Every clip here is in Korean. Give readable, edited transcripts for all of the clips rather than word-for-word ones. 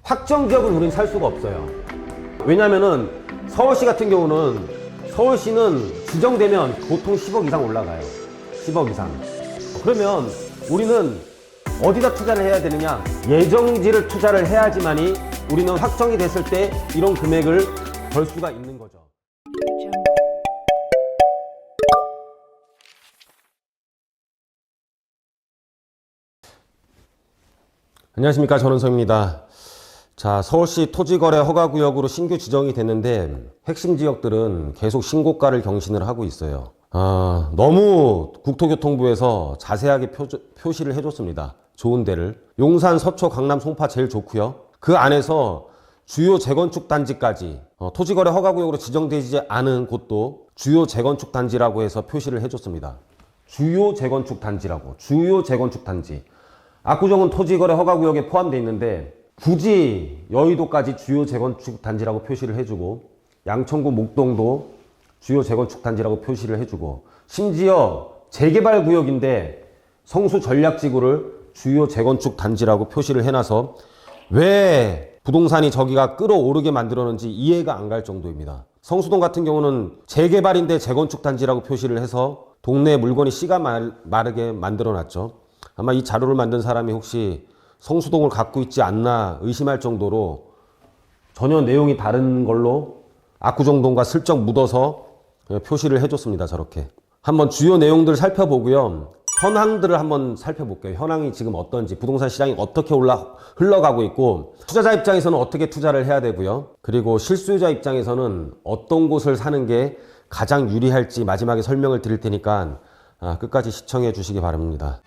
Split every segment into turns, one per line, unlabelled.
확정 지역은 우린 살 수가 없어요. 왜냐면은 서울시 같은 경우는 서울시는 지정되면 보통 10억 이상 올라가요. 10억 이상. 그러면 우리는 어디다 투자를 해야 되느냐? 예정지를 투자를 해야지만이 우리는 확정이 됐을 때 이런 금액을 벌 수가 있는 거죠. 안녕하십니까, 전원석입니다. 자, 서울시 토지거래 허가구역으로 신규 지정이 됐는데 핵심 지역들은 계속 신고가를 경신을 하고 있어요. 너무 국토교통부에서 자세하게 표시를 해줬습니다. 좋은 데를. 용산, 서초, 강남, 송파 제일 좋고요. 그 안에서 주요 재건축 단지까지 토지거래 허가구역으로 지정되지 않은 곳도 주요 재건축 단지라고 해서 표시를 해줬습니다. 주요 재건축 단지라고. 주요 재건축 단지. 압구정은 토지거래 허가구역에 포함되어 있는데 굳이 여의도까지 주요 재건축 단지라고 표시를 해주고, 양천구 목동도 주요 재건축 단지라고 표시를 해주고, 심지어 재개발 구역인데 성수 전략지구를 주요 재건축 단지라고 표시를 해놔서 왜 부동산이 저기가 끌어오르게 만들었는지 이해가 안 갈 정도입니다. 성수동 같은 경우는 재개발인데 재건축 단지라고 표시를 해서 동네에 물건이 씨가 마르게 만들어 놨죠. 아마 이 자료를 만든 사람이 혹시 성수동을 갖고 있지 않나 의심할 정도로 전혀 내용이 다른 걸로 압구정동과 슬쩍 묻어서 표시를 해줬습니다. 저렇게. 한번 주요 내용들 살펴보고요. 현황들을 한번 살펴볼게요. 현황이 지금 어떤지, 부동산 시장이 어떻게 흘러가고 있고, 투자자 입장에서는 어떻게 투자를 해야 되고요. 그리고 실수요자 입장에서는 어떤 곳을 사는 게 가장 유리할지 마지막에 설명을 드릴 테니까 끝까지 시청해 주시기 바랍니다.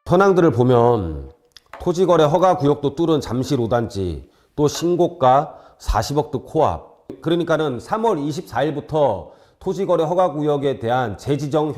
현황들을 보면 토지거래 허가구역도 뚫은 잠실 5단지, 또 신고가 40억대 코앞. 그러니까는 3월 24일부터 토지거래 허가구역에 대한 재지정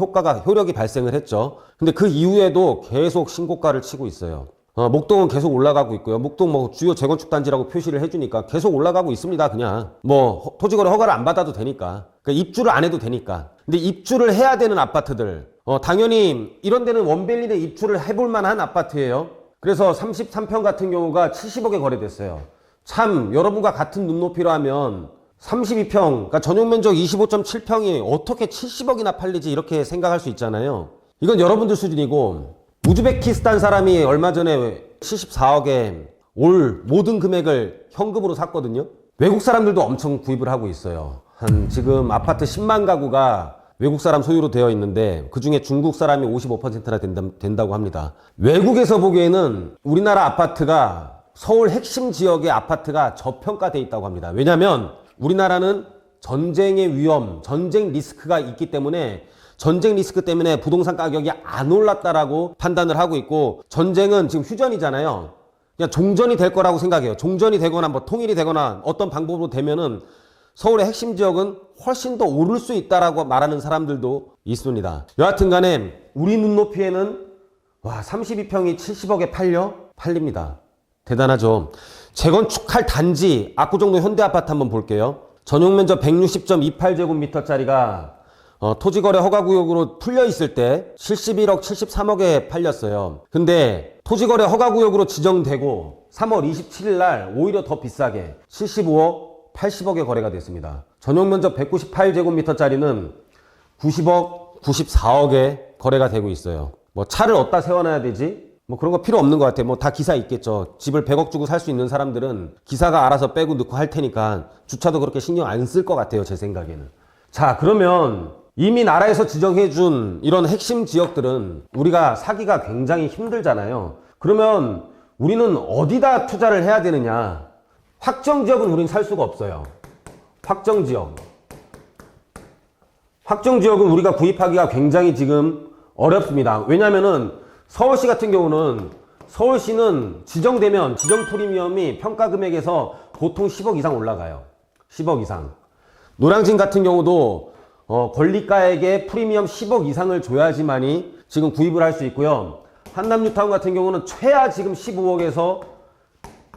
효력이 발생을 했죠. 근데 그 이후에도 계속 신고가를 치고 있어요. 목동은 계속 올라가고 있고요. 목동 뭐 주요 재건축 단지라고 표시를 해주니까 계속 올라가고 있습니다. 그냥 뭐 토지거래 허가를 안 받아도 되니까, 그러니까 입주를 안 해도 되니까. 근데 입주를 해야 되는 아파트들, 당연히 이런 데는 원벨린에 입주를 해볼 만한 아파트예요. 그래서 33평 같은 경우가 70억에 거래됐어요. 참 여러분과 같은 눈높이로 하면 32평, 그러니까 전용 면적 25.7평이 어떻게 70억이나 팔리지, 이렇게 생각할 수 있잖아요. 이건 여러분들 수준이고, 우즈베키스탄 사람이 얼마 전에 74억에 올 모든 금액을 현금으로 샀거든요. 외국 사람들도 엄청 구입을 하고 있어요. 지금 아파트 10만 가구가 외국 사람 소유로 되어 있는데 그 중에 중국 사람이 55%나 된다고 합니다. 외국에서 보기에는 우리나라 아파트가, 서울 핵심 지역의 아파트가 저평가되어 있다고 합니다. 왜냐하면 우리나라는 전쟁의 위험, 전쟁 리스크가 있기 때문에, 전쟁 리스크 때문에 부동산 가격이 안 올랐다라고 판단을 하고 있고, 전쟁은 지금 휴전이잖아요. 그냥 종전이 될 거라고 생각해요. 종전이 되거나 뭐 통일이 되거나 어떤 방법으로 되면은 서울의 핵심 지역은 훨씬 더 오를 수 있다라고 말하는 사람들도 있습니다. 여하튼 간에 우리 눈높이에는 32평이 70억에 팔립니다. 대단하죠. 재건축할 단지, 압구정동 현대아파트 한번 볼게요. 전용 면적 160.28제곱미터짜리가 토지거래 허가구역으로 풀려 있을 때 71억, 73억에 팔렸어요. 근데 토지거래 허가구역으로 지정되고 3월 27일 날 오히려 더 비싸게 75억, 80억에 거래가 됐습니다. 전용 면적 198제곱미터짜리는 90억, 94억에 거래가 되고 있어요. 뭐 차를 어디다 세워놔야 되지? 뭐 그런 거 필요 없는 것 같아요. 뭐 다 기사 있겠죠. 집을 100억 주고 살 수 있는 사람들은 기사가 알아서 빼고 넣고 할 테니까 주차도 그렇게 신경 안 쓸 것 같아요. 제 생각에는. 자, 그러면 이미 나라에서 지정해준 이런 핵심 지역들은 우리가 사기가 굉장히 힘들잖아요. 그러면 우리는 어디다 투자를 해야 되느냐? 확정지역은 우린 살 수가 없어요. 확정지역은 우리가 구입하기가 굉장히 지금 어렵습니다. 왜냐면은 서울시 같은 경우는, 서울시는 지정되면 지정 프리미엄이 평가 금액에서 보통 10억 이상 올라가요. 10억 이상. 노량진 같은 경우도 권리가액의 프리미엄 10억 이상을 줘야지만이 지금 구입을 할 수 있고요. 한남뉴타운 같은 경우는 최하 지금 15억에서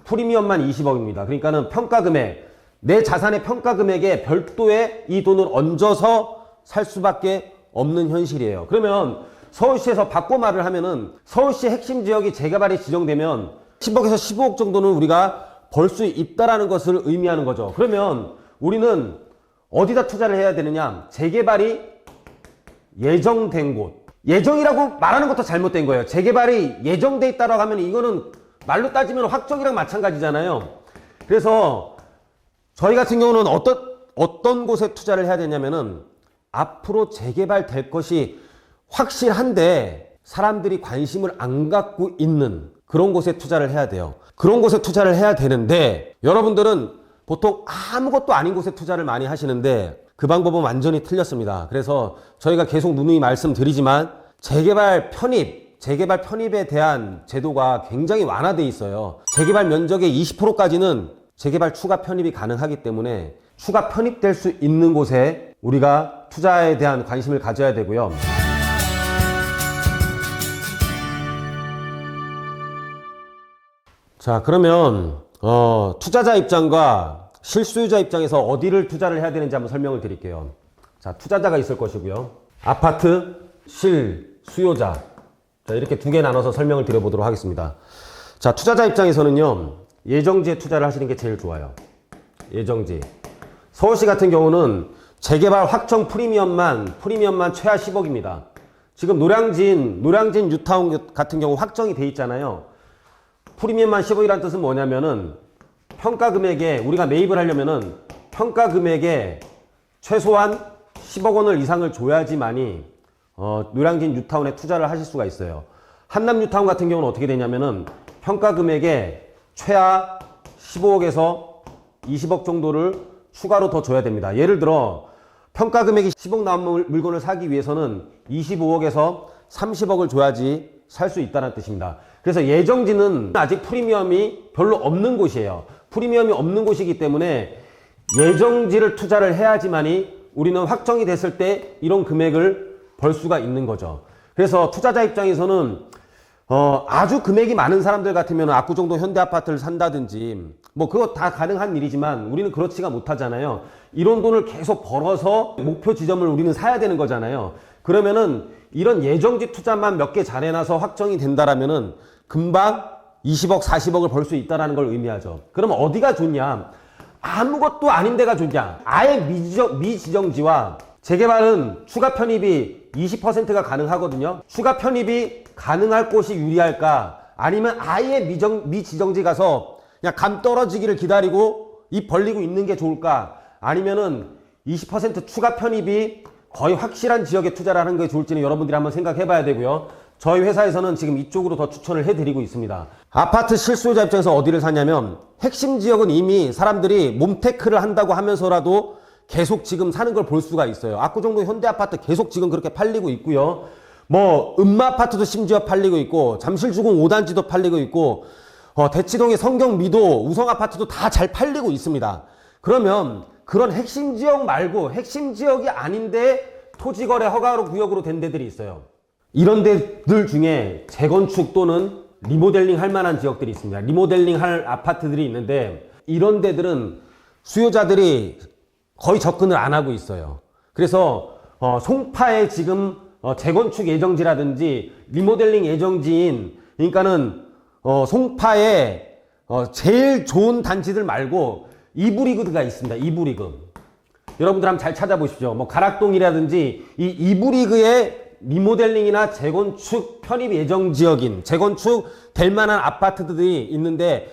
프리미엄만 20억입니다. 그러니까는 평가 금액, 내 자산의 평가 금액에 별도의 이 돈을 얹어서 살 수밖에 없는 현실이에요. 그러면 서울시에서 바꿔 말을 하면은 서울시 핵심 지역이 재개발이 지정되면 10억에서 15억 정도는 우리가 벌 수 있다라는 것을 의미하는 거죠. 그러면 우리는 어디다 투자를 해야 되느냐? 재개발이 예정된 곳. 예정이라고 말하는 것도 잘못된 거예요. 재개발이 예정돼 있다라고 하면 이거는 말로 따지면 확정이랑 마찬가지잖아요. 그래서 저희 같은 경우는 어떤 곳에 투자를 해야 되냐면은 앞으로 재개발될 것이 확실한데 사람들이 관심을 안 갖고 있는 그런 곳에 투자를 해야 돼요. 그런 곳에 투자를 해야 되는데 여러분들은 보통 아무것도 아닌 곳에 투자를 많이 하시는데 그 방법은 완전히 틀렸습니다. 그래서 저희가 계속 누누이 말씀드리지만 재개발 편입에 대한 제도가 굉장히 완화되어 있어요. 재개발 면적의 20%까지는 재개발 추가 편입이 가능하기 때문에 추가 편입될 수 있는 곳에 우리가 투자에 대한 관심을 가져야 되고요. 자, 그러면 투자자 입장과 실수요자 입장에서 어디를 투자를 해야 되는지 한번 설명을 드릴게요. 자, 투자자가 있을 것이고요. 아파트, 실수요자. 자, 이렇게 두 개 나눠서 설명을 드려보도록 하겠습니다. 자, 투자자 입장에서는요, 예정지에 투자를 하시는 게 제일 좋아요. 예정지. 서울시 같은 경우는 재개발 확정 프리미엄만 최하 10억입니다. 지금 노량진 뉴타운 같은 경우 확정이 돼 있잖아요. 프리미엄만 10억이라는 뜻은 뭐냐면은 평가 금액에 우리가 매입을 하려면은 평가 금액에 최소한 10억 원을 이상을 줘야지만이 노량진 뉴타운에 투자를 하실 수가 있어요. 한남 뉴타운 같은 경우는 어떻게 되냐면은 평가 금액에 최하 15억에서 20억 정도를 추가로 더 줘야 됩니다. 예를 들어 평가 금액이 10억 나온 물건을 사기 위해서는 25억에서 30억을 줘야지 살 수 있다는 뜻입니다. 그래서 예정지는 아직 프리미엄이 별로 없는 곳이에요. 프리미엄이 없는 곳이기 때문에 예정지를 투자를 해야지만이 우리는 확정이 됐을 때 이런 금액을 벌 수가 있는 거죠. 그래서 투자자 입장에서는 아주 금액이 많은 사람들 같으면 압구정동 현대아파트를 산다든지 뭐 그거 다 가능한 일이지만 우리는 그렇지가 못하잖아요. 이런 돈을 계속 벌어서 목표 지점을 우리는 사야 되는 거잖아요. 그러면은 이런 예정지 투자만 몇 개 잘해놔서 확정이 된다라면은 금방 20억, 40억을 벌 수 있다는 걸 의미하죠. 그럼 어디가 좋냐? 아무것도 아닌 데가 좋냐? 아예 미지정지와 재개발은 추가 편입이 20%가 가능하거든요. 추가 편입이 가능할 곳이 유리할까? 아니면 아예 미지정지 가서 그냥 감 떨어지기를 기다리고 입 벌리고 있는 게 좋을까? 아니면은 20% 추가 편입이 거의 확실한 지역에 투자를 하는 게 좋을지는 여러분들이 한번 생각해 봐야 되고요. 저희 회사에서는 지금 이쪽으로 더 추천을 해드리고 있습니다. 아파트 실수요자 입장에서 어디를 사냐면 핵심 지역은 이미 사람들이 몸테크를 한다고 하면서라도 계속 지금 사는 걸 볼 수가 있어요. 압구정동 현대아파트 계속 지금 그렇게 팔리고 있고요. 뭐 음마아파트도 심지어 팔리고 있고 잠실주공 5단지도 팔리고 있고 대치동의 성경미도 우성아파트도 다 잘 팔리고 있습니다. 그러면 그런 핵심 지역 말고 핵심 지역이 아닌데 토지거래 허가로 구역으로 된 데들이 있어요. 이런 데들 중에 재건축 또는 리모델링 할 만한 지역들이 있습니다. 리모델링 할 아파트들이 있는데 이런 데들은 수요자들이 거의 접근을 안 하고 있어요. 그래서 송파에 지금 재건축 예정지라든지 리모델링 예정지인 그러니까는 송파에 제일 좋은 단지들 말고 2부 리그가 있습니다. 2부 리그. 여러분들 한번 잘 찾아보십시오. 뭐 가락동이라든지 이 2부 리그의 리모델링이나 재건축 편입 예정 지역인 재건축 될 만한 아파트들이 있는데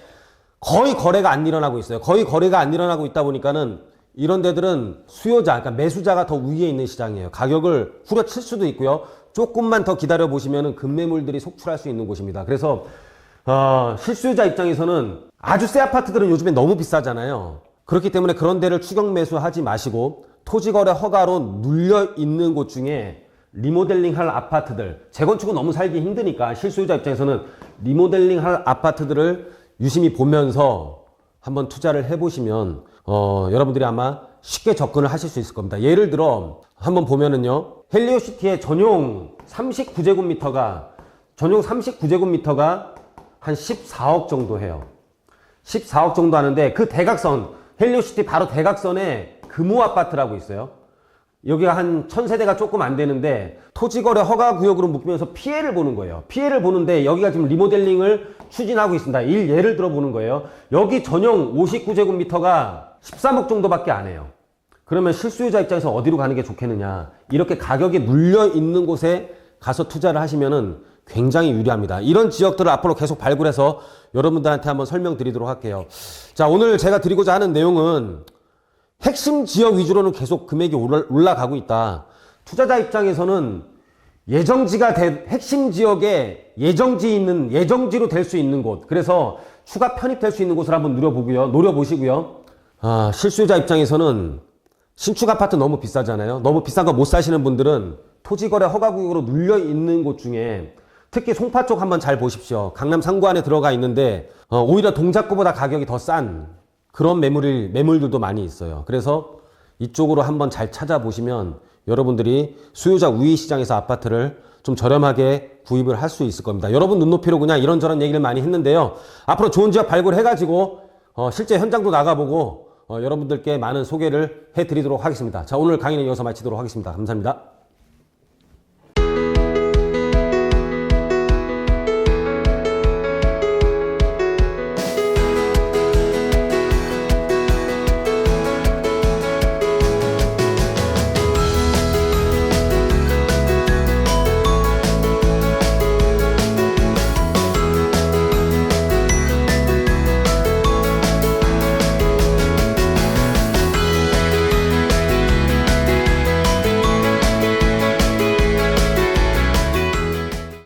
거의 거래가 안 일어나고 있어요. 거의 거래가 안 일어나고 있다 보니까는 이런 데들은 수요자, 그러니까 매수자가 더 위에 있는 시장이에요. 가격을 후려칠 수도 있고요. 조금만 더 기다려 보시면은 급매물들이 속출할 수 있는 곳입니다. 그래서 실수요자 입장에서는 아주 새 아파트들은 요즘에 너무 비싸잖아요. 그렇기 때문에 그런 데를 추격 매수하지 마시고 토지거래 허가로 눌려 있는 곳 중에 리모델링 할 아파트들, 재건축은 너무 살기 힘드니까 실수요자 입장에서는 리모델링 할 아파트들을 유심히 보면서 한번 투자를 해보시면 여러분들이 아마 쉽게 접근을 하실 수 있을 겁니다. 예를 들어 한번 보면은요, 헬리오시티의 전용 39제곱미터가 한 14억 정도 해요. 14억 정도 하는데 그 대각선, 헬리오시티 바로 대각선에 금호 아파트라고 있어요. 여기가 한 1000세대가 조금 안 되는데 토지거래 허가구역으로 묶이면서 피해를 보는 거예요. 피해를 보는데 여기가 지금 리모델링을 추진하고 있습니다. 예를 들어 보는 거예요. 여기 전용 59제곱미터가 13억 정도밖에 안 해요. 그러면 실수요자 입장에서 어디로 가는 게 좋겠느냐. 이렇게 가격이 눌려 있는 곳에 가서 투자를 하시면은 굉장히 유리합니다. 이런 지역들을 앞으로 계속 발굴해서 여러분들한테 한번 설명드리도록 할게요. 자, 오늘 제가 드리고자 하는 내용은 핵심 지역 위주로는 계속 금액이 올라가고 있다. 투자자 입장에서는 예정지가 핵심 지역에 예정지로 될 수 있는 곳. 그래서 추가 편입될 수 있는 곳을 한번 노려보시고요. 실수요자 입장에서는 신축 아파트 너무 비싸잖아요. 너무 비싼 거 못 사시는 분들은 토지거래 허가구역으로 눌려 있는 곳 중에 특히 송파 쪽 한번 잘 보십시오. 강남 상구 안에 들어가 있는데 오히려 동작구보다 가격이 더 싼 그런 매물들도 많이 있어요. 그래서 이쪽으로 한번 잘 찾아보시면 여러분들이 수요자 우위 시장에서 아파트를 좀 저렴하게 구입을 할 수 있을 겁니다. 여러분 눈높이로 그냥 이런저런 얘기를 많이 했는데요. 앞으로 좋은 지역 발굴해가지고 실제 현장도 나가보고 여러분들께 많은 소개를 해드리도록 하겠습니다. 자, 오늘 강의는 여기서 마치도록 하겠습니다. 감사합니다.